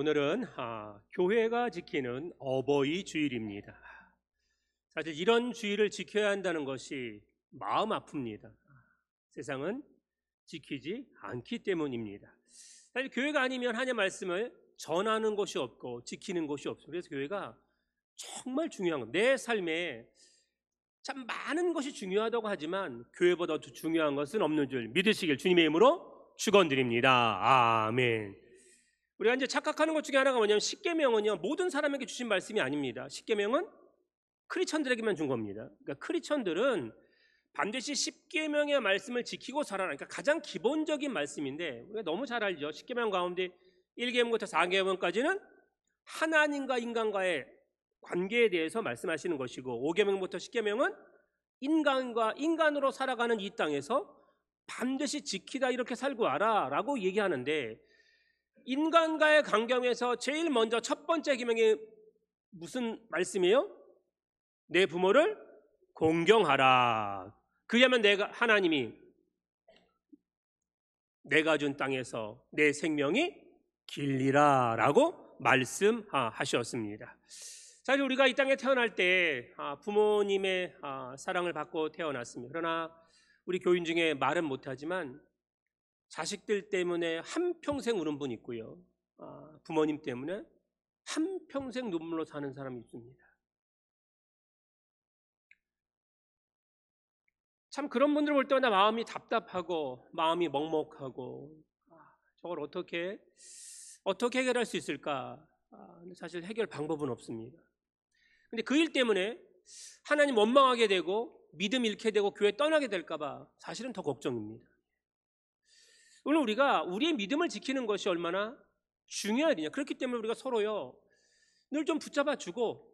오늘은 교회가 지키는 어버이 주일입니다. 사실 이런 주일을 지켜야 한다는 것이 마음 아픕니다. 세상은 지키지 않기 때문입니다. 사실 교회가 아니면 하나님의 말씀을 전하는 곳이 없고 지키는 곳이 없습니다. 그래서 교회가 정말 중요한 겁니다. 내 삶에 참 많은 것이 중요하다고 하지만 교회보다 더 중요한 것은 없는 줄 믿으시길 주님의 이름으로 축원드립니다. 아멘. 우리가 이제 착각하는 것 중에 하나가 뭐냐면 십계명은요 모든 사람에게 주신 말씀이 아닙니다. 십계명은 크리스천들에게만 준 겁니다. 그러니까 크리스천들은 반드시 십계명의 말씀을 지키고 살아라. 그러니까 가장 기본적인 말씀인데 우리가 너무 잘 알죠. 십계명 가운데 1계명부터 4계명까지는 하나님과 인간과의 관계에 대해서 말씀하시는 것이고 5계명부터 10계명은 인간과 인간으로 살아가는 이 땅에서 반드시 지키다 이렇게 살고 와라 라고 얘기하는데 인간과의 관계에서 제일 먼저 첫 번째 계명이 무슨 말씀이에요? 내 부모를 공경하라. 그러면 하나님이 내가 준 땅에서 내 생명이 길리라 라고 말씀하셨습니다. 사실 우리가 이 땅에 태어날 때 부모님의 사랑을 받고 태어났습니다. 그러나 우리 교인 중에 말은 못하지만 자식들 때문에 한평생 우는 분 있고요. 부모님 때문에 한평생 눈물로 사는 사람이 있습니다. 참 그런 분들 볼 때마다 마음이 답답하고 마음이 먹먹하고 저걸 어떻게 해결할 수 있을까? 사실 해결 방법은 없습니다. 근데 그 일 때문에 하나님 원망하게 되고 믿음 잃게 되고 교회 떠나게 될까 봐 사실은 더 걱정입니다. 오늘 우리가 우리의 믿음을 지키는 것이 얼마나 중요하냐. 그렇기 때문에 우리가 서로요 늘 좀 붙잡아주고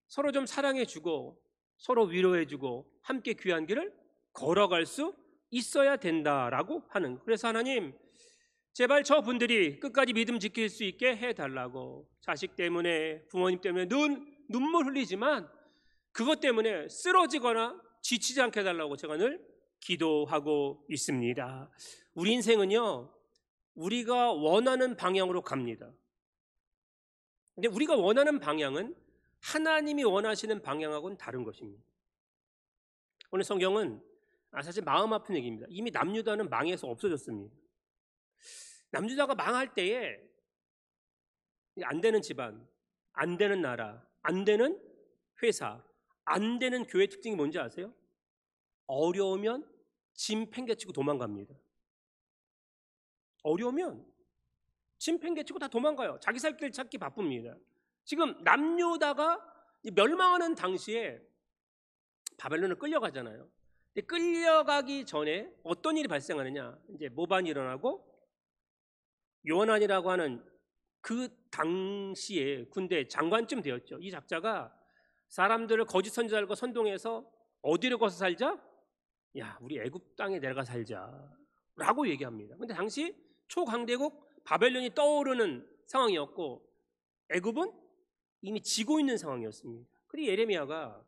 서로 좀 사랑해주고 서로 위로해주고 함께 귀한 길을 걸어갈 수 있어야 된다라고 하는. 그래서 하나님 제발 저분들이 끝까지 믿음 지킬 수 있게 해달라고. 자식 때문에 부모님 때문에 눈물 흘리지만 그것 때문에 쓰러지거나 지치지 않게 해달라고 제가 늘 기도하고 있습니다. 우리 인생은요 우리가 원하는 방향으로 갑니다. 근데 우리가 원하는 방향은 하나님이 원하시는 방향하고는 다른 것입니다. 오늘 성경은 사실 마음 아픈 얘기입니다. 이미 남유다는 망해서 없어졌습니다. 남유다가 망할 때에 안 되는 집안, 안 되는 나라, 안 되는 회사, 안 되는 교회 특징이 뭔지 아세요? 어려우면 짐 팽개치고 도망갑니다. 어려우면 짐 팽개치고 다 도망가요. 자기 살 길 찾기 바쁩니다. 지금 남유다가 멸망하는 당시에 바벨론을 끌려가잖아요. 근데 끌려가기 전에 어떤 일이 발생하느냐? 이제 모반이 일어나고 요한이라고 하는 그 당시에 군대 장관쯤 되었죠. 이 작자가 사람들을 거짓 선지자들과 선동해서 어디로 가서 살자? 야, 우리 애굽 땅에 내려가 살자라고 얘기합니다. 근데 당시 초강대국 바벨론이 떠오르는 상황이었고 애굽은 이미 지고 있는 상황이었습니다. 그리고 예레미야가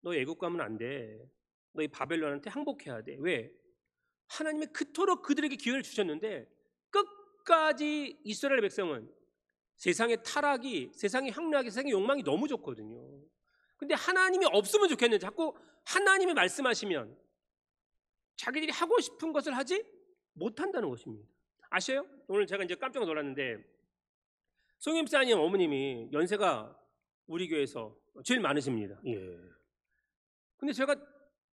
너 애굽 가면 안 돼. 너 이 바벨론한테 항복해야 돼. 왜? 하나님이 그토록 그들에게 기회를 주셨는데 끝까지 이스라엘 백성은 세상의 타락이, 세상의 향락이, 세상의 욕망이 너무 좋거든요. 근데 하나님이 없으면 좋겠는데 자꾸 하나님이 말씀하시면 자기들이 하고 싶은 것을 하지 못한다는 것입니다. 아셔요? 오늘 제가 이제 깜짝 놀랐는데 송임사님 어머님이 연세가 우리 교회에서 제일 많으십니다. 예. 근데 제가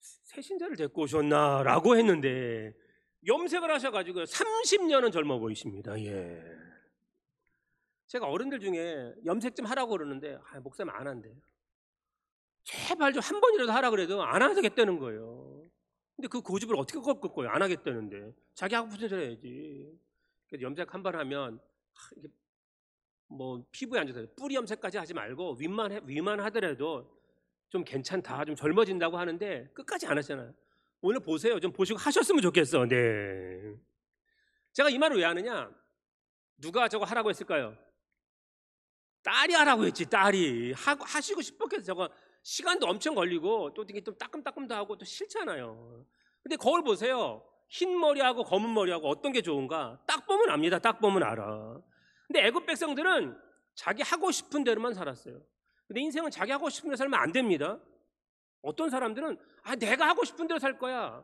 새신자를 데리고 오셨나라고 했는데 염색을 하셔가지고 30년은 젊어 보이십니다. 예. 제가 어른들 중에 염색 좀 하라고 그러는데 목사님 안 한대요. 제발 좀 한 번이라도 하라 그래도 안 하겠다는 거예요. 근데 그 고집을 어떻게 꺾을 거예요? 안 하겠다는데 자기 하고 싶은 대로 해야지. 그래서 염색 한 번 하면 이게 뭐 피부에 안 좋다. 뿌리 염색까지 하지 말고 위만 하더라도 좀 괜찮다, 좀 젊어진다고 하는데 끝까지 안 하잖아요. 오늘 보세요. 좀 보시고 하셨으면 좋겠어. 네. 제가 이 말을 왜 하느냐? 누가 저거 하라고 했을까요? 딸이 하라고 했지. 딸이 하시고 싶었겠어. 저거 시간도 엄청 걸리고 또 따끔따끔도 하고 또 싫잖아요. 근데 거울 보세요. 흰 머리하고 검은 머리하고 어떤 게 좋은가? 딱 보면 압니다. 딱 보면 알아. 근데 애굽 백성들은 자기 하고 싶은 대로만 살았어요. 근데 인생은 자기 하고 싶은 대로 살면 안 됩니다. 어떤 사람들은 내가 하고 싶은 대로 살 거야.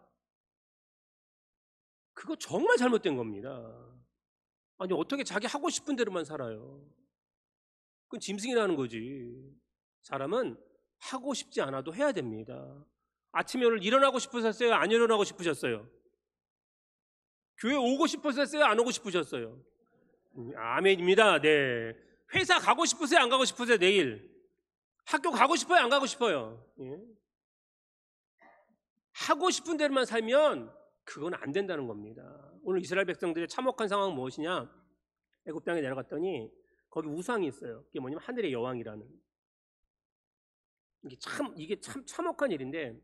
그거 정말 잘못된 겁니다. 아니 어떻게 자기 하고 싶은 대로만 살아요? 그건 짐승이라는 거지. 사람은 하고 싶지 않아도 해야 됩니다. 아침에 오늘 일어나고 싶으셨어요? 안 일어나고 싶으셨어요? 교회 오고 싶으셨어요? 안 오고 싶으셨어요? 아멘입니다. 네. 회사 가고 싶으세요? 안 가고 싶으세요? 내일 학교 가고 싶어요? 안 가고 싶어요? 예? 하고 싶은 대로만 살면 그건 안 된다는 겁니다. 오늘 이스라엘 백성들의 참혹한 상황은 무엇이냐? 애굽 땅에 내려갔더니 거기 우상이 있어요. 그게 뭐냐면 하늘의 여왕이라는. 이게 참 참혹한 일인데,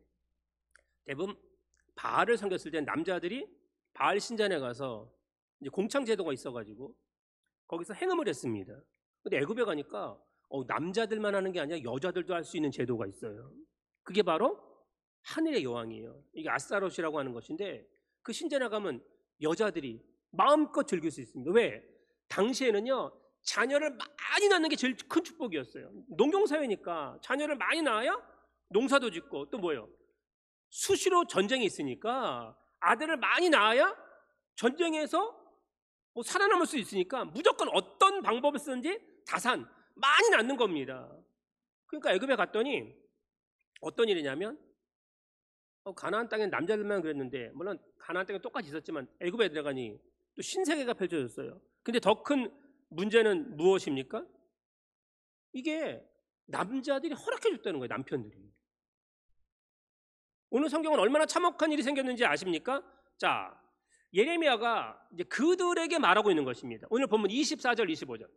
대부분 바알을 섬겼을 때 남자들이 바알 신전에 가서 이제 공창 제도가 있어가지고 거기서 행음을 했습니다. 근데 애굽에 가니까 남자들만 하는 게 아니라 여자들도 할 수 있는 제도가 있어요. 그게 바로 하늘의 여왕이에요. 이게 아스타롯이라고 하는 것인데, 그 신전에 가면 여자들이 마음껏 즐길 수 있습니다. 왜? 당시에는요, 자녀를 많이 낳는 게 제일 큰 축복이었어요. 농경사회니까 자녀를 많이 낳아야 농사도 짓고, 또 뭐예요? 수시로 전쟁이 있으니까 아들을 많이 낳아야 전쟁에서 살아남을 수 있으니까 무조건 어떤 방법을 쓰는지 다산 많이 낳는 겁니다. 그러니까 애굽에 갔더니 어떤 일이냐면, 가나안 땅엔 남자들만 그랬는데, 물론 가나안 땅에 똑같이 있었지만 애굽에 들어가니 또 신세계가 펼쳐졌어요. 근데 더 큰 문제는 무엇입니까? 이게 남자들이 허락해 줬다는 거예요. 남편들이. 오늘 성경은 얼마나 참혹한 일이 생겼는지 아십니까? 자, 예레미야가 이제 그들에게 말하고 있는 것입니다. 오늘 본문 24절 25절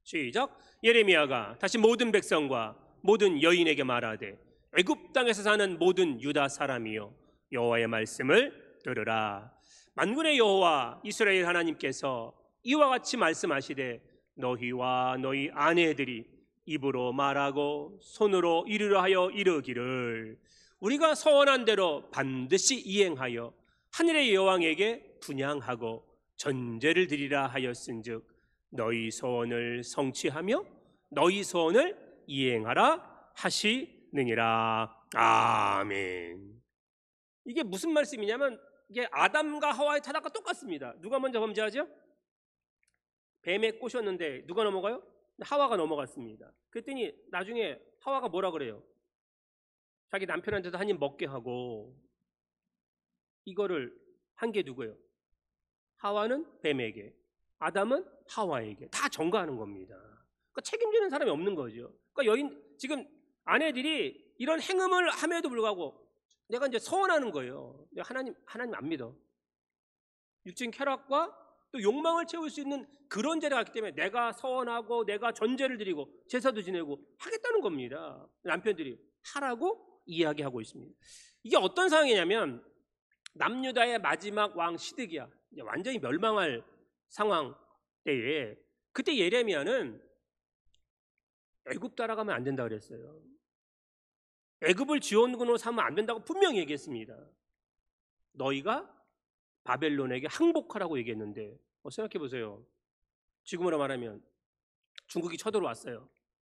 시작. 예레미야가 다시 모든 백성과 모든 여인에게 말하되 애굽 땅에서 사는 모든 유다 사람이여, 여호와의 말씀을 들으라. 만군의 여호와 이스라엘 하나님께서 이와 같이 말씀하시되 너희와 너희 아내들이 입으로 말하고 손으로 이르려 하여 이르기를 우리가 서원한 대로 반드시 이행하여 하늘의 여왕에게 분향하고 전제를 드리라 하였은즉 너희 소원을 성취하며 너희 소원을 이행하라 하시느니라. 아멘. 이게 무슨 말씀이냐면, 이게 아담과 하와의 타락과 똑같습니다. 누가 먼저 범죄하죠? 뱀에 꼬셨는데 누가 넘어가요? 하와가 넘어갔습니다. 그랬더니 나중에 하와가 뭐라 그래요? 자기 남편한테도 한 입 먹게 하고, 이거를 한 게 누구예요? 하와는 뱀에게, 아담은 하와에게 다 전가하는 겁니다. 그러니까 책임지는 사람이 없는 거죠. 그러니까 지금 아내들이 이런 행음을 함에도 불구하고 내가 이제 서원하는 거예요. 내가 하나님 안 믿어. 육적인 쾌락과 또 욕망을 채울 수 있는 그런 자리가 있기 때문에 내가 서원하고 내가 전제를 드리고 제사도 지내고 하겠다는 겁니다. 남편들이 하라고 이야기하고 있습니다. 이게 어떤 상황이냐면, 남유다의 마지막 왕 시드기야 완전히 멸망할 상황 때에, 그때 예레미야는 애굽 따라가면 안 된다 그랬어요. 애굽을 지원군으로 삼으면 안 된다고 분명히 얘기했습니다. 너희가 바벨론에게 항복하라고 얘기했는데, 생각해 보세요. 지금으로 말하면 중국이 쳐들어왔어요.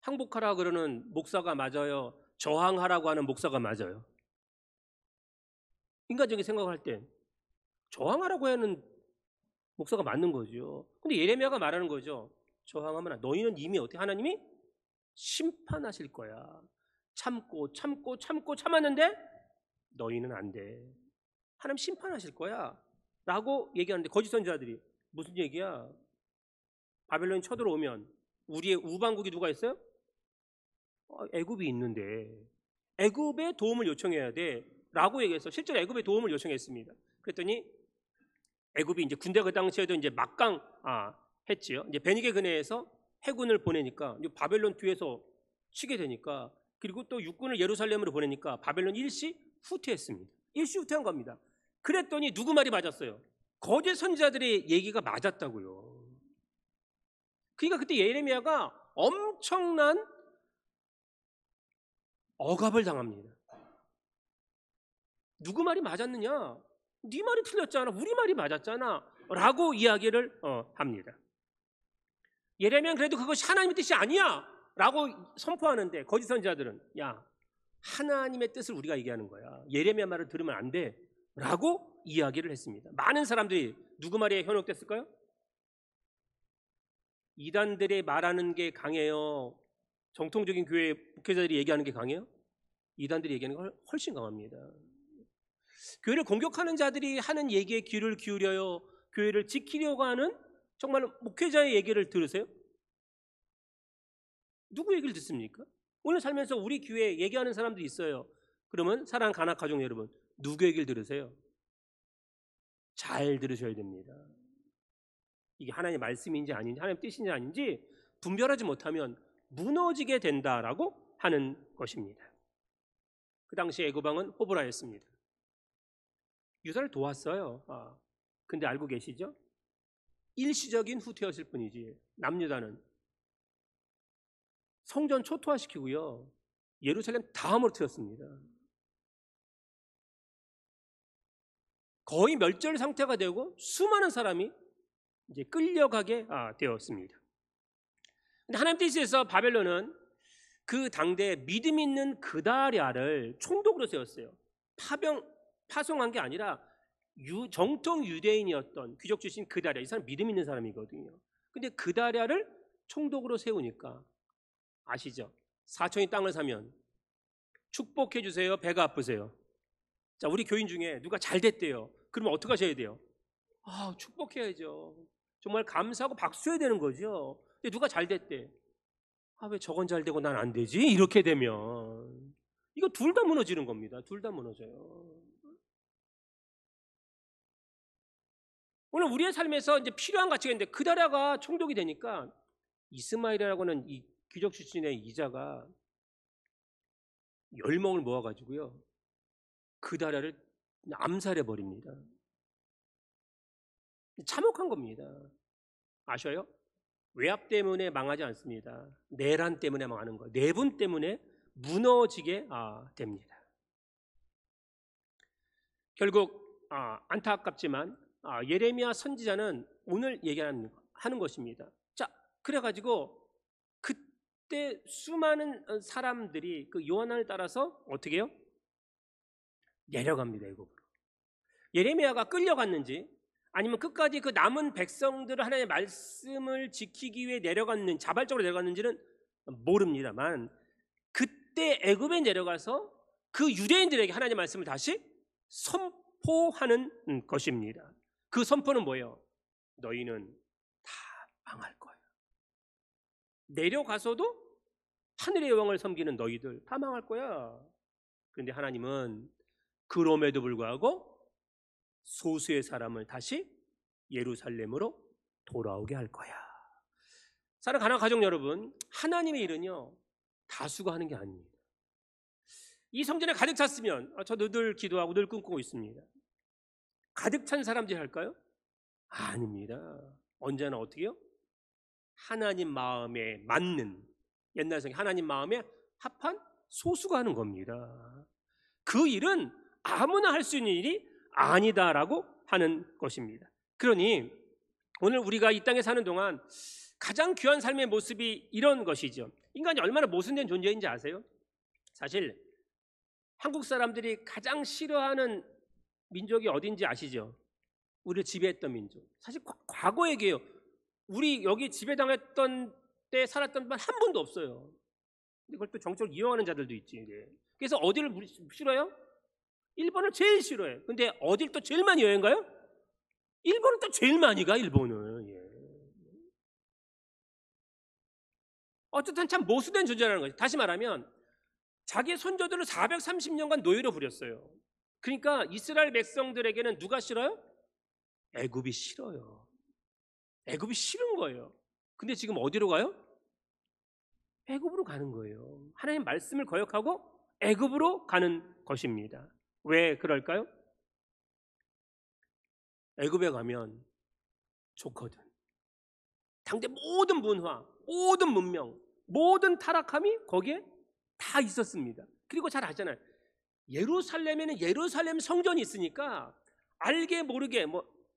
항복하라 그러는 목사가 맞아요? 저항하라고 하는 목사가 맞아요? 인간적인 생각을 할 때 저항하라고 하는 목사가 맞는 거죠. 근데 예레미야가 말하는 거죠. 저항하면 너희는 이미 어떻게 하나님이 심판하실 거야. 참고 참았는데 너희는 안 돼. 하나님 심판하실 거야 라고 얘기하는데, 거짓 선지자들이 무슨 얘기야? 바벨론이 쳐들어오면 우리의 우방국이 누가 있어요? 애굽이 있는데 애굽의 도움을 요청해야 돼 라고 얘기해서 실제로 애굽의 도움을 요청했습니다. 그랬더니 애굽이 이제 군대 그 당시에도 이제 막강 했지요. 이제 베니게 근해에서 해군을 보내니까 바벨론 뒤에서 치게 되니까, 그리고 또 육군을 예루살렘으로 보내니까 바벨론 일시 후퇴했습니다. 일시 후퇴한 겁니다. 그랬더니 누구 말이 맞았어요? 거짓 선지자들의 얘기가 맞았다고요. 그러니까 그때 예레미야가 엄청난 억압을 당합니다. 누구 말이 맞았느냐? 네 말이 틀렸잖아, 우리 말이 맞았잖아 라고 이야기를 합니다. 예레미야는 그래도 그것이 하나님의 뜻이 아니야 라고 선포하는데 거짓 선지자들은 야, 하나님의 뜻을 우리가 얘기하는 거야, 예레미야 말을 들으면 안 돼 라고 이야기를 했습니다. 많은 사람들이 누구 말에 현혹됐을까요? 이단들이 말하는 게 강해요, 정통적인 교회 목회자들이 얘기하는 게 강해요? 이단들이 얘기하는 게 훨씬 강합니다. 교회를 공격하는 자들이 하는 얘기에 귀를 기울여요. 교회를 지키려고 하는 정말 목회자의 얘기를 들으세요? 누구 얘기를 듣습니까? 오늘 살면서 우리 교회에 얘기하는 사람들이 있어요. 그러면 사랑하는 가나 가족 여러분, 누구 얘기를 들으세요? 잘 들으셔야 됩니다. 이게 하나님의 말씀인지 아닌지, 하나님의 뜻인지 아닌지 분별하지 못하면 무너지게 된다라고 하는 것입니다. 그 당시 애굽왕은 호브라였습니다. 유다를 도왔어요. 근데 알고 계시죠? 일시적인 후퇴였을 뿐이지 남유다는 성전 초토화시키고요, 예루살렘 다 무너뜨렸습니다. 거의 멸절 상태가 되고 수많은 사람이 이제 끌려가게 되었습니다. 근데 하나님 뜻에서 바벨론은 그 당대 믿음 있는 그다랴를 총독으로 세웠어요. 파송한 게 아니라 정통 유대인이었던 귀족 출신 그다랴, 이 사람 믿음 있는 사람이거든요. 근데 그다랴를 총독으로 세우니까 아시죠? 사촌이 땅을 사면 축복해 주세요, 배가 아프세요? 자, 우리 교인 중에 누가 잘 됐대요. 그러면 어떻게 하셔야 돼요? 축복해야죠. 정말 감사하고 박수해야 되는 거죠. 근데 누가 잘 됐대. 왜 저건 잘 되고 난 안 되지? 이렇게 되면 이거 둘 다 무너지는 겁니다. 둘 다 무너져요. 오늘 우리의 삶에서 이제 필요한 가치가 있는데 그다랴가 총독이 되니까 이스마엘이라고는 이 귀족 출신의 이자가 열명을 모아가지고요, 그다랴를 암살해 버립니다. 참혹한 겁니다. 아셔요? 외압 때문에 망하지 않습니다. 내란 때문에 망하는 거예요. 내분 때문에 무너지게 됩니다. 결국 안타깝지만 예레미야 선지자는 오늘 얘기하는 것입니다. 자, 그래가지고 그때 수많은 사람들이 그 요한을 따라서 어떻게 해요? 내려갑니다. 애굽으로. 예레미야가 끌려갔는지 아니면 끝까지 그 남은 백성들을 하나님의 말씀을 지키기 위해 내려갔는지, 자발적으로 내려갔는지는 모릅니다만 그때 애굽에 내려가서 그 유대인들에게 하나님의 말씀을 다시 선포하는 것입니다. 그 선포는 뭐예요? 너희는 다 망할 거야. 내려가서도 하늘의 여왕을 섬기는 너희들 다 망할 거야. 그런데 하나님은 그럼에도 불구하고 소수의 사람을 다시 예루살렘으로 돌아오게 할 거야. 사랑하는 가나 가족 여러분, 하나님의 일은요 다수가 하는 게 아닙니다. 이 성전에 가득 찼으면 저도 늘 기도하고 늘 꿈꾸고 있습니다. 가득 찬 사람들이 할까요? 아닙니다. 언제나 어떻게 해요? 하나님 마음에 맞는, 옛날 성경 하나님 마음에 합한 소수가 하는 겁니다. 그 일은 아무나 할 수 있는 일이 아니다라고 하는 것입니다. 그러니 오늘 우리가 이 땅에 사는 동안 가장 귀한 삶의 모습이 이런 것이죠. 인간이 얼마나 모순된 존재인지 아세요? 사실 한국 사람들이 가장 싫어하는 민족이 어딘지 아시죠? 우리를 지배했던 민족. 사실 과거 얘기예요. 우리 여기 지배당했던 때 살았던 분 한 분도 없어요. 이걸 또 정적으로 이용하는 자들도 있지. 네. 그래서 어디를 싫어요? 일본을 제일 싫어해. 근데 어딜 또 제일 많이 여행 가요? 일본은 또 제일 많이 가, 일본은. 예. 어쨌든 참 모순된 존재라는 거죠. 다시 말하면 자기 손자들을 430년간 노예로 부렸어요. 그러니까 이스라엘 백성들에게는 누가 싫어요? 애굽이 싫어요. 애굽이 싫은 거예요. 근데 지금 어디로 가요? 애굽으로 가는 거예요. 하나님 말씀을 거역하고 애굽으로 가는 것입니다. 왜 그럴까요? 애굽에 가면 좋거든. 당대 모든 문화, 모든 문명, 모든 타락함이 거기에 다 있었습니다. 그리고 잘 아잖아요. 예루살렘에는 예루살렘 성전이 있으니까 알게 모르게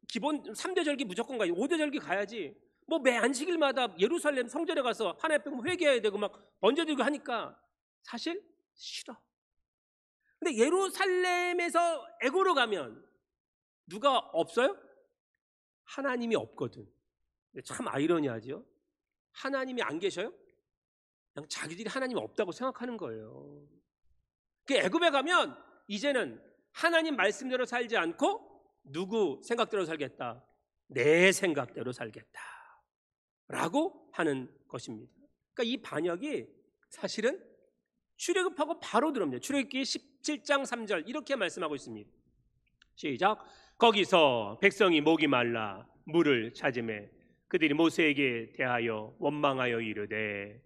기본 3대 절기 무조건 가야지, 5대 절기 가야지, 뭐 매 안식일마다 예루살렘 성전에 가서 하나님 앞에 회개해야 되고 막 번제드리고 하니까 사실 싫어. 근데 예루살렘에서 애고로 가면 누가 없어요? 하나님이 없거든. 참 아이러니하죠. 하나님이 안 계셔요? 그냥 자기들이 하나님이 없다고 생각하는 거예요. 그 애굽에 가면 이제는 하나님 말씀대로 살지 않고 누구 생각대로 살겠다, 내 생각대로 살겠다 라고 하는 것입니다. 그러니까 이 반역이 사실은 출애굽하고 바로 들어옵니다. 출애굽기 17장 3절 이렇게 말씀하고 있습니다. 시작. 거기서 백성이 목이 말라 물을 찾으매 그들이 모세에게 대하여 원망하여 이르되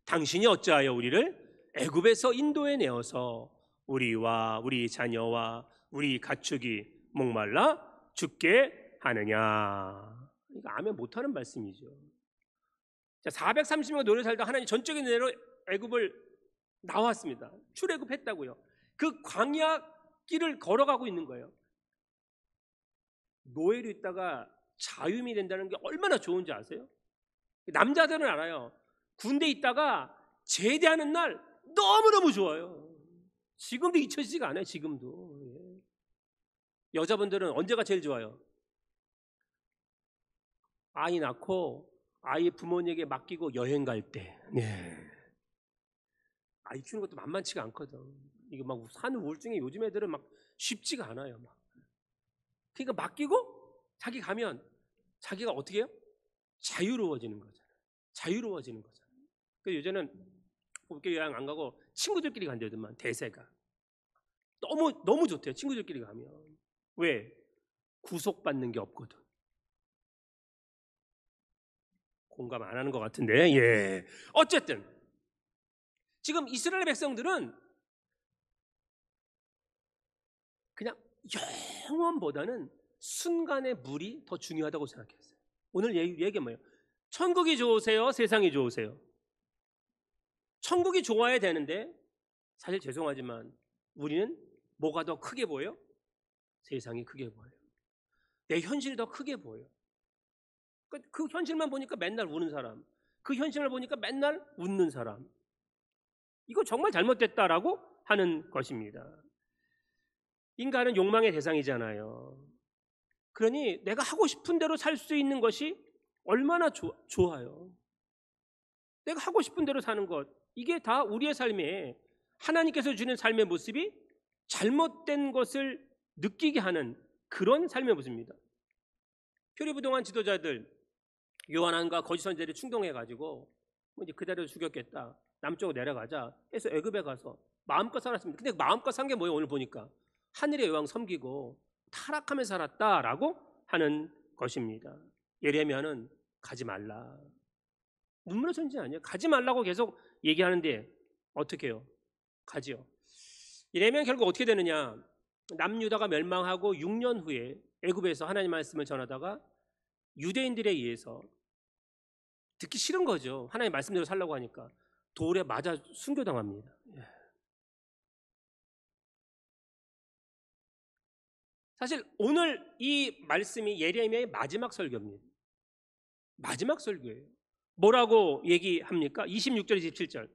당신이 어찌하여 우리를 애굽에서 인도해 내어서 우리와 우리 자녀와 우리 가축이 목말라 죽게 하느냐. 이거 아멘 못하는 말씀이죠. 자, 430년 노래 살다 하나님 전적인 은혜로 애굽을 나왔습니다. 출애굽했다고요. 그 광야 길을 걸어가고 있는 거예요. 노예로 있다가 자유인이 된다는 게 얼마나 좋은지 아세요? 남자들은 알아요. 군대 있다가 제대하는 날 너무너무 좋아요. 지금도 잊혀지지가 않아요. 지금도. 여자분들은 언제가 제일 좋아요? 아이 낳고 아이 부모님에게 맡기고 여행 갈 때. 네. 아이 키우는 것도 만만치가 않거든. 이거 막 산 우울증에 요즘 애들은 막 쉽지가 않아요. 막. 그러니까 맡기고 자기 가면 자기가 어떻게 해요? 자유로워지는 거잖아요. 자유로워지는 거잖아요. 그래서 요새는 국교 여행 안 가고 친구들끼리 간대더만 대세가. 너무 좋대요. 친구들끼리 가면. 왜? 구속받는 게 없거든. 공감 안 하는 것 같은데. 예. 어쨌든 지금 이스라엘 백성들은 그냥 영원보다는 순간의 물이 더 중요하다고 생각했어요. 오늘 얘기가 뭐예요? 천국이 좋으세요? 세상이 좋으세요? 천국이 좋아야 되는데 사실 죄송하지만 우리는 뭐가 더 크게 보여요? 세상이 크게 보여요. 내 현실이 더 크게 보여요. 그 현실만 보니까 맨날 우는 사람, 그 현실을 보니까 맨날 웃는 사람, 이거 정말 잘못됐다라고 하는 것입니다. 인간은 욕망의 대상이잖아요. 그러니 내가 하고 싶은 대로 살 수 있는 것이 얼마나 좋아요. 내가 하고 싶은 대로 사는 것, 이게 다 우리의 삶에 하나님께서 주는 삶의 모습이 잘못된 것을 느끼게 하는 그런 삶의 모습입니다. 표리부동한 지도자들 요한왕과 거짓 선지자들이 충동해가지고 이제 그대로 죽였겠다, 남쪽으로 내려가자 해서 애굽에 가서 마음껏 살았습니다. 근데 마음껏 산 게 뭐예요? 오늘 보니까 하늘의 여왕 섬기고 타락하며 살았다라고 하는 것입니다. 예레미야는 가지 말라, 눈물의 선지 아니에요. 가지 말라고 계속 얘기하는데 어떻게 해요? 가지요. 예레미야는 결국 어떻게 되느냐, 남유다가 멸망하고 6년 후에 애굽에서 하나님 말씀을 전하다가 유대인들에 의해서 듣기 싫은 거죠. 하나님 말씀대로 살라고 하니까 돌에 맞아 순교당합니다. 사실 오늘 이 말씀이 예레미야의 마지막 설교입니다. 마지막 설교예요. 뭐라고 얘기합니까? 26절 27절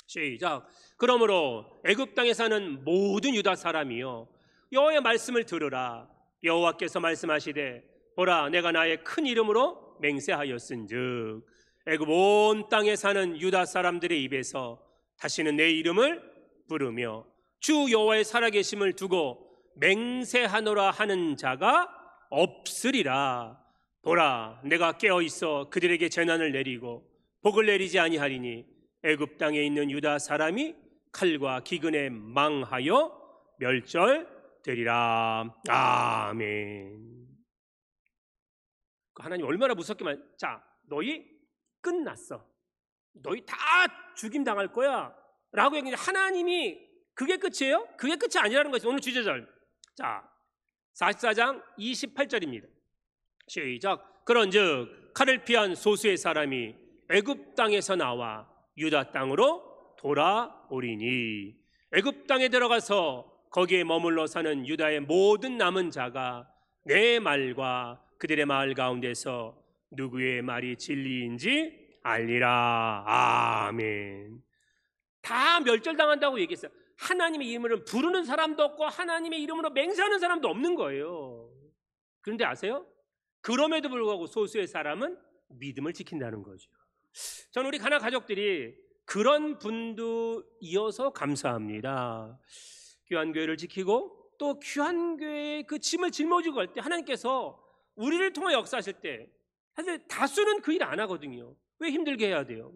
시작. 그러므로 애굽 땅에 사는 모든 유다 사람이여 여호와의 말씀을 들으라. 여호와께서 말씀하시되 보라 내가 나의 큰 이름으로 맹세하였은즉 애굽 온 땅에 사는 유다 사람들의 입에서 다시는 내 이름을 부르며 주 여호와의 살아계심을 두고 맹세하노라 하는 자가 없으리라. 보라 내가 깨어있어 그들에게 재난을 내리고 복을 내리지 아니하리니 애굽 땅에 있는 유다 사람이 칼과 기근에 망하여 멸절되리라. 아멘. 하나님 얼마나 무섭게 자 너희 끝났어, 너희 다 죽임 당할 거야 라고 얘기했는데 하나님이 그게 끝이에요? 그게 끝이 아니라는 것이 오늘 주제절. 자 44장 28절입니다 시작. 그런즉 칼을 피한 소수의 사람이 애굽 땅에서 나와 유다 땅으로 돌아오리니 애굽 땅에 들어가서 거기에 머물러 사는 유다의 모든 남은 자가 내 말과 그들의 마을 가운데서 누구의 말이 진리인지 알리라. 아멘. 다 멸절당한다고 얘기했어요. 하나님의 이름으로 부르는 사람도 없고 하나님의 이름으로 맹세하는 사람도 없는 거예요. 그런데 아세요? 그럼에도 불구하고 소수의 사람은 믿음을 지킨다는 거죠. 저는 우리 가나 가족들이 그런 분들이어서 감사합니다. 귀한 교회를 지키고 또 귀한 교회의 그 짐을 짊어지고 갈 때 하나님께서 우리를 통해 역사하실 때 사실 다수는 그 일 안 하거든요. 왜 힘들게 해야 돼요?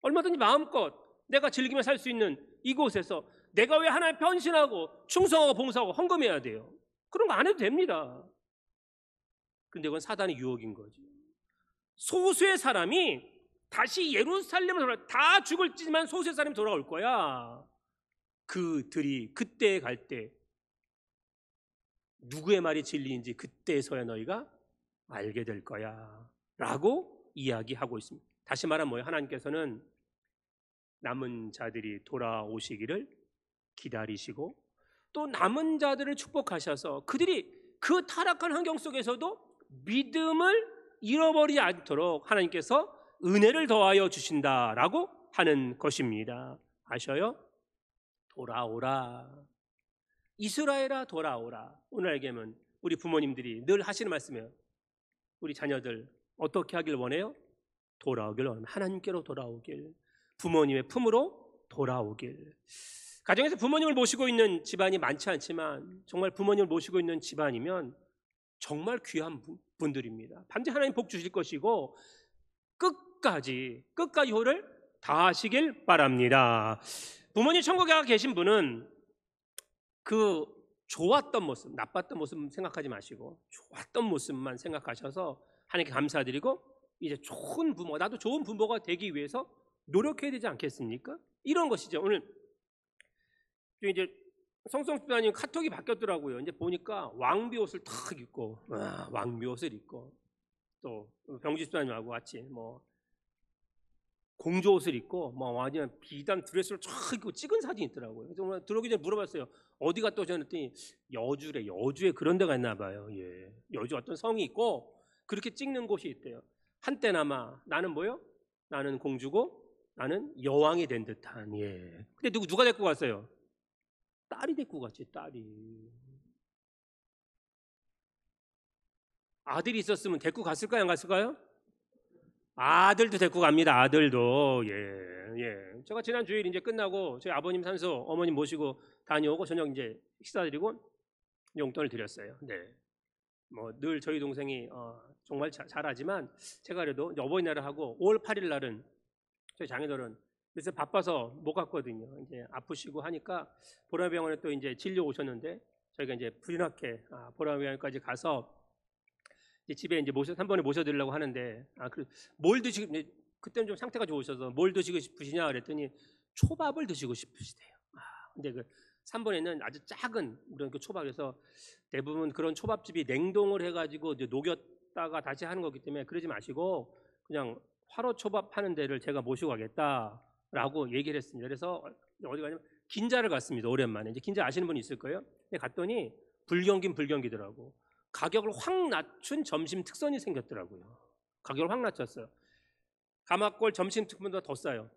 얼마든지 마음껏 내가 즐기며 살 수 있는 이곳에서 내가 왜 하나님 변신하고 충성하고 봉사하고 헌금해야 돼요? 그런 거 안 해도 됩니다. 근데 그건 사단의 유혹인 거죠. 소수의 사람이 다시 예루살렘으로 다 죽을지만 소수의 사람이 돌아올 거야. 그들이 그때 갈 때 누구의 말이 진리인지 그때서야 너희가 알게 될 거야 라고 이야기하고 있습니다. 다시 말하면 뭐예요? 하나님께서는 남은 자들이 돌아오시기를 기다리시고 또 남은 자들을 축복하셔서 그들이 그 타락한 환경 속에서도 믿음을 잃어버리지 않도록 하나님께서 은혜를 더하여 주신다라고 하는 것입니다. 아셔요? 돌아오라. 이스라엘아 돌아오라. 오늘 얘기하면 우리 부모님들이 늘 하시는 말씀이에요. 우리 자녀들 어떻게 하길 원해요? 돌아오길 원해요. 하나님께로 돌아오길. 부모님의 품으로 돌아오길. 가정에서 부모님을 모시고 있는 집안이 많지 않지만 정말 부모님을 모시고 있는 집안이면 정말 귀한 분들입니다. 반드시 하나님 복 주실 것이고 끝까지 효를 다하시길 바랍니다. 부모님 천국에 가 계신 분은 그 좋았던 모습, 나빴던 모습 생각하지 마시고 좋았던 모습만 생각하셔서 하나님께 감사드리고 이제 좋은 부모, 나도 좋은 부모가 되기 위해서 노력해야 되지 않겠습니까? 이런 것이죠. 오늘 이제 성성집사님 카톡이 바뀌었더라고요. 이제 보니까 왕비 옷을 탁 입고, 왕비 옷을 입고, 또 병지집사님하고 같이 뭐 공주 옷을 입고, 뭐 완전 비단 드레스를 쫙 입고 찍은 사진이 있더라고요. 그래서 들어오기 전에 물어봤어요. 어디 갔다 오셨더니 여주래. 여주에 그런 데가 있나 봐요. 예, 여주 어떤 성이 있고 그렇게 찍는 곳이 있대요. 한때나마 나는 뭐요? 나는 공주고 나는 여왕이 된 듯한. 예. 근데 누가 데리고 갔어요? 딸이 데리고 갔지. 딸이. 아들이 있었으면 데리고 갔을까요? 안 갔을까요? 아들도 데리고 갑니다. 아들도. 예. 제가 지난 주일 이제 끝나고 저희 아버님 산소 어머님 모시고 다녀오고 저녁 이제 식사드리고 용돈을 드렸어요. 네. 뭐 늘 저희 동생이 정말 잘하지만 제가 그래도 어버이날을 하고 5월 8일 날은 저희 장인어른 그래서 바빠서 못 갔거든요. 이제 아프시고 하니까 보라병원에 또 이제 진료 오셨는데 저희가 이제 불이 나게 보라병원까지 가서 이제 집에 이제 한 번에 모셔드리려고 하는데 뭘 드시고 그때는 좀 상태가 좋으셔서 뭘 드시고 싶으시냐 그랬더니 초밥을 드시고 싶으시대요. 근데 그 3번에는 아주 작은 그런 그 초밥에서 대부분 그런 초밥집이 냉동을 해가지고 이제 녹였다가 다시 하는 거기 때문에 그러지 마시고 그냥 화로 초밥 하는 데를 제가 모시고 가겠다라고 얘기를 했습니다. 그래서 어디 가냐면 긴자를 갔습니다. 오랜만에. 이제 긴자 아시는 분이 있을 거예요. 근데 갔더니 불경기더라고. 가격을 확 낮춘 점심 특선이 생겼더라고요. 가격을 확 낮췄어요. 가마골 점심 특선보다 더 싸요.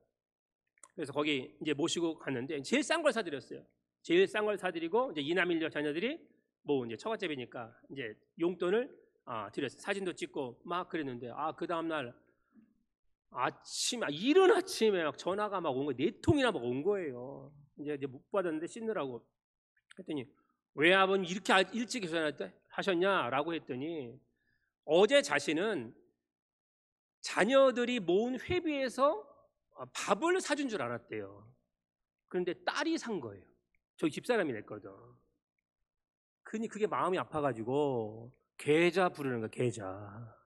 그래서 거기 이제 모시고 갔는데 제일 싼 걸 사드렸어요. 제일 싼 걸 사드리고 이제 이남일녀 자녀들이 뭐 이제 처갓집이니까 이제 용돈을 드렸어요. 사진도 찍고 막 그랬는데 그 다음 날 이른 아침에 막 전화가 막 온 거예요. 4통이나 막 온 거예요. 이제 못 받았는데 씻느라고 했더니 왜 아버님 이렇게 일찍 하셨냐라고 했더니 어제 자신은 자녀들이 모은 회비에서 밥을 사준 줄 알았대요. 그런데 딸이 산 거예요. 저희 집사람이 냈거든. 그게 마음이 아파가지고 계좌 부르는 거야. 계좌.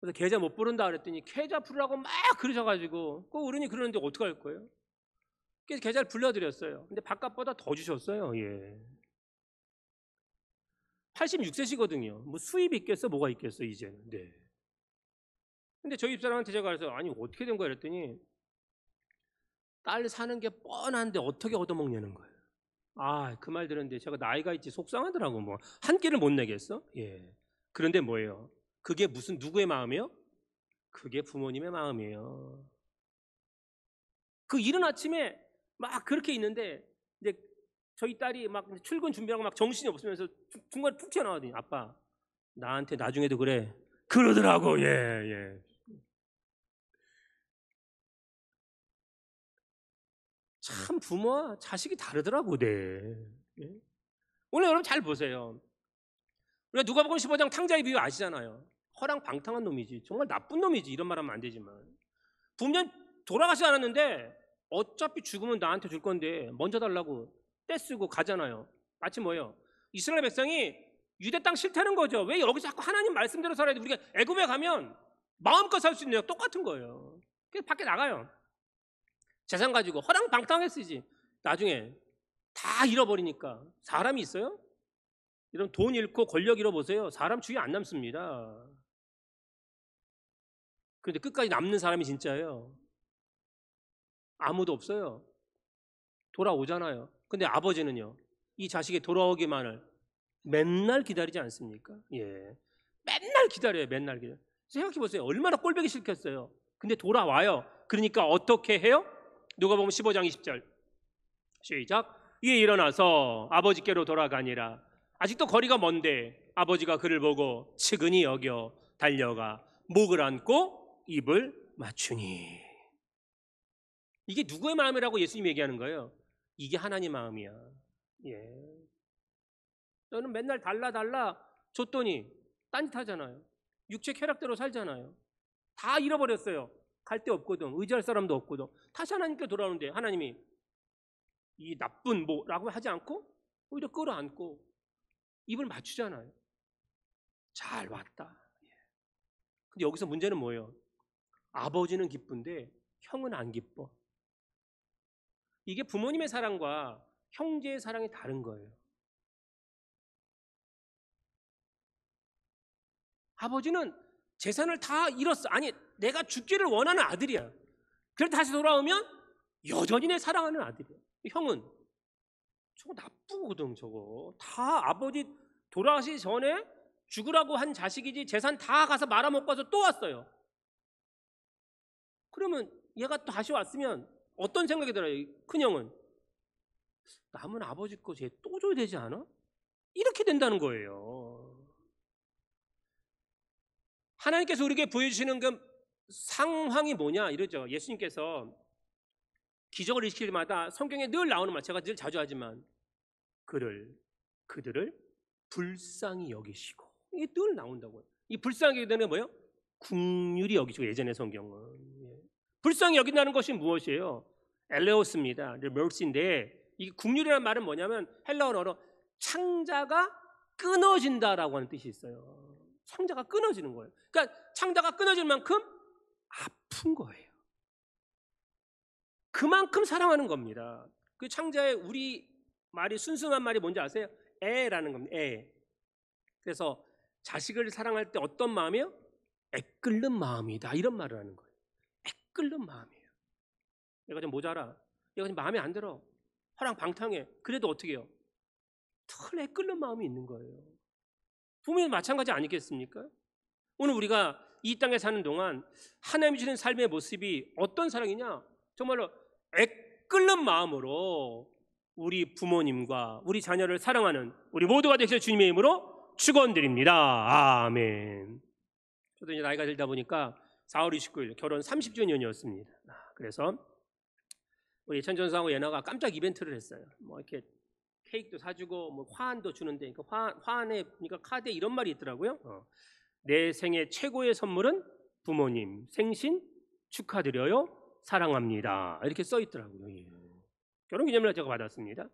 그래서 계좌 못 부른다 그랬더니 계좌 부르라고 막 그러셔가지고 그 어른이 그러는데 어떡할 거예요? 그래서 계좌를 불러드렸어요. 근데 바깥보다 더 주셨어요. 예. 86세시거든요. 뭐 수입이 있겠어? 뭐가 있겠어 이제는. 네. 근데 저희 집사람한테 제가 그래서 아니 어떻게 된 거야 그랬더니 딸 사는 게 뻔한데 어떻게 얻어먹냐는 거예요. 그 말 들었는데 제가 나이가 있지 속상하더라고. 뭐 한 끼를 못 내겠어? 예. 그런데 뭐예요? 그게 무슨 누구의 마음이에요? 그게 부모님의 마음이에요. 그 이른 아침에 막 그렇게 있는데 이제 저희 딸이 막 출근 준비하고 막 정신이 없으면서 중간에 푹 튀어나오더니 아빠 나한테 나중에도 그래 그러더라고. 예, 예. 참 부모와 자식이 다르더라고. 네. 예? 오늘 여러분 잘 보세요. 우리가 누가복음 15장 탕자의 비유 아시잖아요. 허랑방탕한 놈이지 정말 나쁜 놈이지 이런 말하면 안 되지만 부모님 돌아가지 않았는데 어차피 죽으면 나한테 줄 건데 먼저 달라고 떼쓰고 가잖아요. 마치 뭐예요? 이스라엘 백성이 유대 땅 싫다는 거죠. 왜 여기서 자꾸 하나님 말씀대로 살아야 돼? 우리가 애굽에 가면 마음껏 살 수 있는 게 똑같은 거예요. 그래서 밖에 나가요. 재산 가지고 허랑방탕하게 쓰지. 나중에 다 잃어버리니까 사람이 있어요? 이런 돈 잃고 권력 잃어보세요. 사람 주위에 안 남습니다. 그런데 끝까지 남는 사람이 진짜예요. 아무도 없어요. 돌아오잖아요. 근데 아버지는요, 이 자식이 돌아오기만을 맨날 기다리지 않습니까? 예. 맨날 기다려요, 맨날 기다려. 생각해 보세요. 얼마나 꼴보기 싫겠어요. 근데 돌아와요. 그러니까 어떻게 해요? 누가복음 15장 20절. 시작. 이에 일어나서 아버지께로 돌아가니라. 아직도 거리가 먼데 아버지가 그를 보고 측은히 여겨 달려가 목을 안고 입을 맞추니. 이게 누구의 마음이라고 예수님이 얘기하는 거예요? 이게 하나님 마음이야. 예. 너는 맨날 달라 줬더니 딴짓하잖아요. 육체 쾌락대로 살잖아요. 다 잃어버렸어요. 갈 데 없거든. 의지할 사람도 없거든. 다시 하나님께 돌아오는데 하나님이 이 나쁜 뭐라고 하지 않고 오히려 끌어안고 입을 맞추잖아요. 잘 왔다. 근데 여기서 문제는 뭐예요? 아버지는 기쁜데 형은 안 기뻐. 이게 부모님의 사랑과 형제의 사랑이 다른 거예요. 아버지는 재산을 다 잃었어. 아니, 내가 죽기를 원하는 아들이야. 그래도 다시 돌아오면 여전히 내 사랑하는 아들이야. 형은 저거 나쁘거든. 저거 다 아버지 돌아가시기 전에 죽으라고 한 자식이지 재산 다 가서 말아먹고 와서 또 왔어요. 그러면 얘가 또 다시 왔으면 어떤 생각이 들어요? 큰형은 남은 아버지 거 쟤 또 줘야 되지 않아? 이렇게 된다는 거예요. 하나님께서 우리에게 보여주시는 그 상황이 뭐냐 이러죠. 예수님께서 기적을 일으킬 때마다 성경에 늘 나오는 말, 제가 늘 자주 하지만 그들을 불쌍히 여기시고, 이게 늘 나온다고요. 이 불쌍히 여기는 뭐예요? 긍휼히 여기시고. 예전의 성경은 불쌍히 여긴다는 것이 무엇이에요? 엘레오스입니다. mercy인데 이 긍휼이라는 말은 뭐냐면 헬라어로 창자가 끊어진다라고 하는 뜻이 있어요. 창자가 끊어지는 거예요. 그러니까 창자가 끊어질 만큼 아픈 거예요. 그만큼 사랑하는 겁니다. 그 창자의 우리 말이 순수한 말이 뭔지 아세요? 애라는 겁니다. 애. 그래서 자식을 사랑할 때 어떤 마음이에요? 애끓는 마음이다, 이런 말을 하는 거예요. 애끓는 마음이에요. 얘가 좀 모자라, 얘가 좀 마음에 안 들어, 화랑방탕해. 그래도 어떻게 해요? 털 애끓는 마음이 있는 거예요. 부모님 마찬가지 아니겠습니까? 오늘 우리가 이 땅에 사는 동안 하나님이 주는 삶의 모습이 어떤 사랑이냐? 정말로 애끓는 마음으로 우리 부모님과 우리 자녀를 사랑하는 우리 모두가 되시는 주님의 이름으로 축원드립니다. 아멘. 저도 이제 나이가 들다 보니까 4월 29일 결혼 30주년이었습니다. 그래서 우리 천전사하고 예나가 깜짝 이벤트를 했어요. 뭐 이렇게 케이크도 사주고 뭐 화환도 주는데, 그 화환에 보니까 카드에 이런 말이 있더라고요. 내 생애 최고의 선물은 부모님 생신 축하드려요, 사랑합니다, 이렇게 써 있더라고요. 결혼기념일날 제가 받았습니다.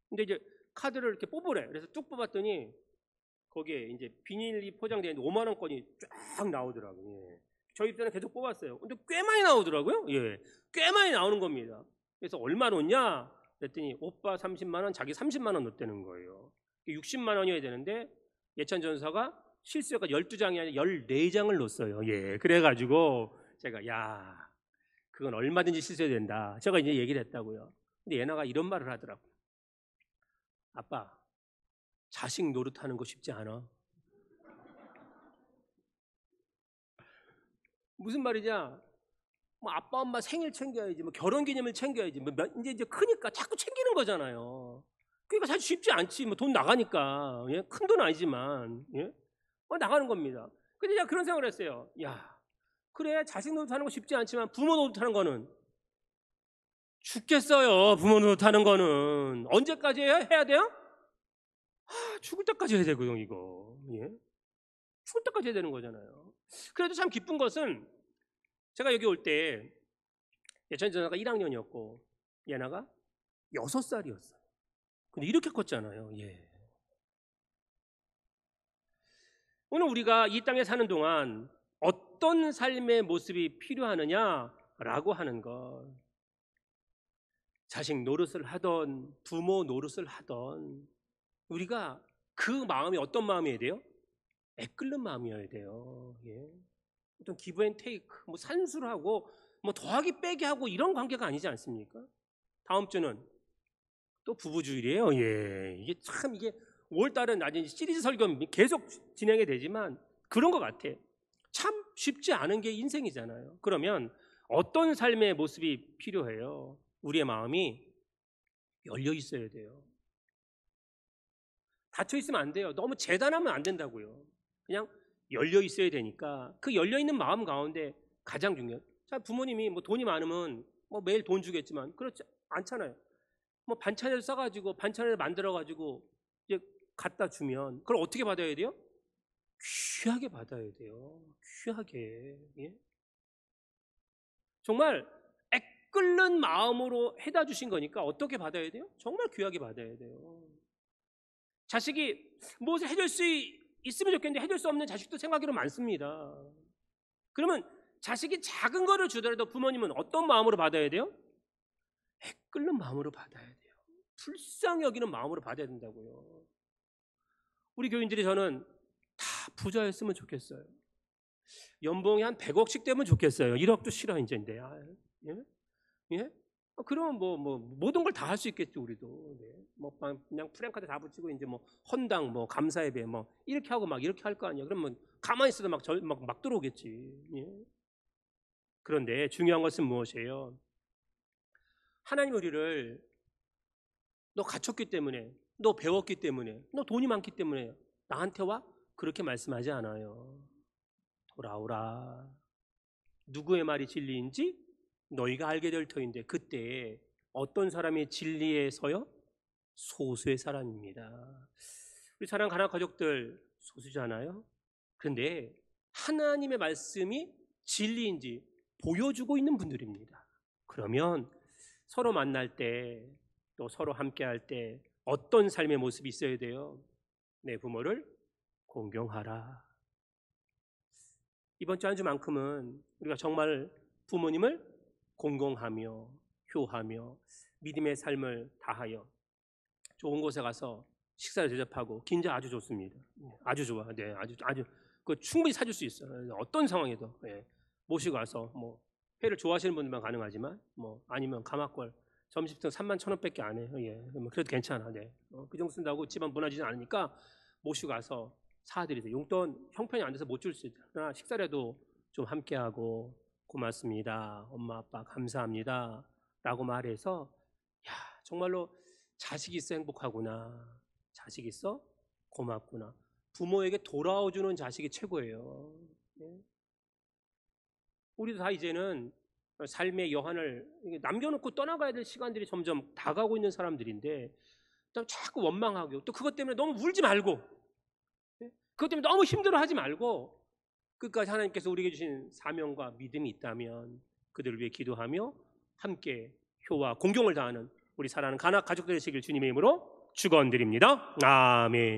근데 이제 카드를 이렇게 뽑으래. 그래서 쭉 뽑았더니 거기에 이제 비닐이 포장되어 있는 5만 원권이 쫙 나오더라고요. 저희 입장에 계속 뽑았어요. 근데 꽤 많이 나오더라고요. 꽤 많이 나오는 겁니다. 그래서 얼마 넣었냐 그랬더니 오빠 30만 원, 자기 30만 원 넣었다는 거예요. 60만 원이어야 되는데 예찬 전사가 실수가 12장이 아니라 14장을 넣었어요. 그래가지고 제가 야, 그건 얼마든지 실수해야 된다, 제가 이제 얘기를 했다고요. 근데 예나가 이런 말을 하더라고요. 아빠, 자식 노릇하는 거 쉽지 않아. 무슨 말이냐? 뭐 아빠 엄마 생일 챙겨야지, 뭐 결혼기념일 챙겨야지, 뭐 이제 크니까 자꾸 챙기는 거잖아요. 그러니까 사실 쉽지 않지. 뭐 돈 나가니까, 예? 큰 돈 아니지만, 예? 나가는 겁니다. 근데 제가 그런 생각을 했어요. 야, 그래, 자식 노릇하는 거 쉽지 않지만 부모 노릇하는 거는 죽겠어요. 부모 노릇하는 거는 언제까지 해야 돼요? 죽을 때까지 해야 되거든요, 이거. 예? 죽을 때까지 해야 되는 거잖아요. 그래도 참 기쁜 것은 제가 여기 올 때 전전아가 1학년이었고 예나가 6살이었어요. 근데 이렇게 컸잖아요. 예. 오늘 우리가 이 땅에 사는 동안 어떤 삶의 모습이 필요하느냐라고 하는 것, 자식 노릇을 하던 부모 노릇을 하던 우리가 그 마음이 어떤 마음이어야 돼요? 애끓는 마음이어야 돼요. 예. 어떤 기브 앤 테이크, 뭐 산술하고 뭐 더하기 빼기 하고 이런 관계가 아니지 않습니까? 다음 주는 또 부부주일이에요. 예, 이게 참 이게 5월달은 나중에 시리즈 설교 계속 진행이 되지만 그런 것 같아. 참 쉽지 않은 게 인생이잖아요. 그러면 어떤 삶의 모습이 필요해요? 우리의 마음이 열려 있어야 돼요. 닫혀 있으면 안 돼요. 너무 재단하면 안 된다고요. 그냥 열려 있어야 되니까 그 열려 있는 마음 가운데 가장 중요한. 자, 부모님이 뭐 돈이 많으면 뭐 매일 돈 주겠지만 그렇지 않잖아요. 뭐 반찬을 싸가지고 반찬을 만들어가지고 이제 갖다 주면 그걸 어떻게 받아야 돼요? 귀하게 받아야 돼요. 귀하게. 예? 정말 애끓는 마음으로 해다 주신 거니까 어떻게 받아야 돼요? 정말 귀하게 받아야 돼요. 자식이 무엇을 해줄 수 있으면 좋겠는데 해줄 수 없는 자식도 생각으로 많습니다. 그러면 자식이 작은 거를 주더라도 부모님은 어떤 마음으로 받아야 돼요? 애끓는 마음으로 받아야 돼요. 불쌍히 여기는 마음으로 받아야 된다고요. 우리 교인들이 저는 다 부자였으면 좋겠어요. 연봉이 한 100억씩 되면 좋겠어요. 1억도 싫어 이제인데. 예? 예? 그러면 뭐 모든 걸 다 할 수 있겠죠 우리도. 네. 뭐 그냥 프랭카드 다 붙이고 이제 뭐 헌당 뭐 감사예배 뭐 이렇게 하고 막 이렇게 할 거 아니야. 그러면 가만히 있어도 막 들어오겠지. 예? 그런데 중요한 것은 무엇이에요? 하나님 우리를 너 갖췄기 때문에, 너 배웠기 때문에, 너 돈이 많기 때문에 나한테 와? 그렇게 말씀하지 않아요. 돌아오라. 누구의 말이 진리인지 너희가 알게 될 터인데 그때 어떤 사람이 진리에 서요? 소수의 사람입니다. 우리 사랑하는 가난 가족들 소수잖아요. 그런데 하나님의 말씀이 진리인지 보여주고 있는 분들입니다. 그러면 서로 만날 때 또 서로 함께할 때 어떤 삶의 모습이 있어야 돼요? 내 부모를 공경하라. 이번 주 한 주만큼은 우리가 정말 부모님을 공경하며 효하며 믿음의 삶을 다하여 좋은 곳에 가서 식사를 대접하고 긴자 아주 좋습니다. 아주 좋아. 네, 아주 그 충분히 사줄 수 있어요. 어떤 상황에도 모시고 가서 뭐 회를 좋아하시는 분들만 가능하지만 뭐 아니면 가마골 점심때 31,000원밖에 안 해요. 예, 뭐 그래도 괜찮아. 네, 그 정도 쓴다고 집안 무너지지 않으니까 모시고 가서 사드리세요. 용돈 형편이 안 돼서 못 줄 수 있다. 그러나 식사라도 좀 함께하고 고맙습니다. 엄마 아빠 감사합니다. 라고 말해서 야 정말로 자식이 있어 행복하구나. 자식이 있어 고맙구나. 부모에게 돌아와주는 자식이 최고예요. 네? 우리도 다 이제는 삶의 여한을 남겨놓고 떠나가야 될 시간들이 점점 다가오고 있는 사람들인데 자꾸 원망하고 또 그것 때문에 너무 울지 말고 그것 때문에 너무 힘들어하지 말고 끝까지 하나님께서 우리에게 주신 사명과 믿음이 있다면 그들을 위해 기도하며 함께 효와 공경을 다하는 우리 사랑하는 가나 가족들 되시길 주님의 이름으로 축원드립니다. 아멘.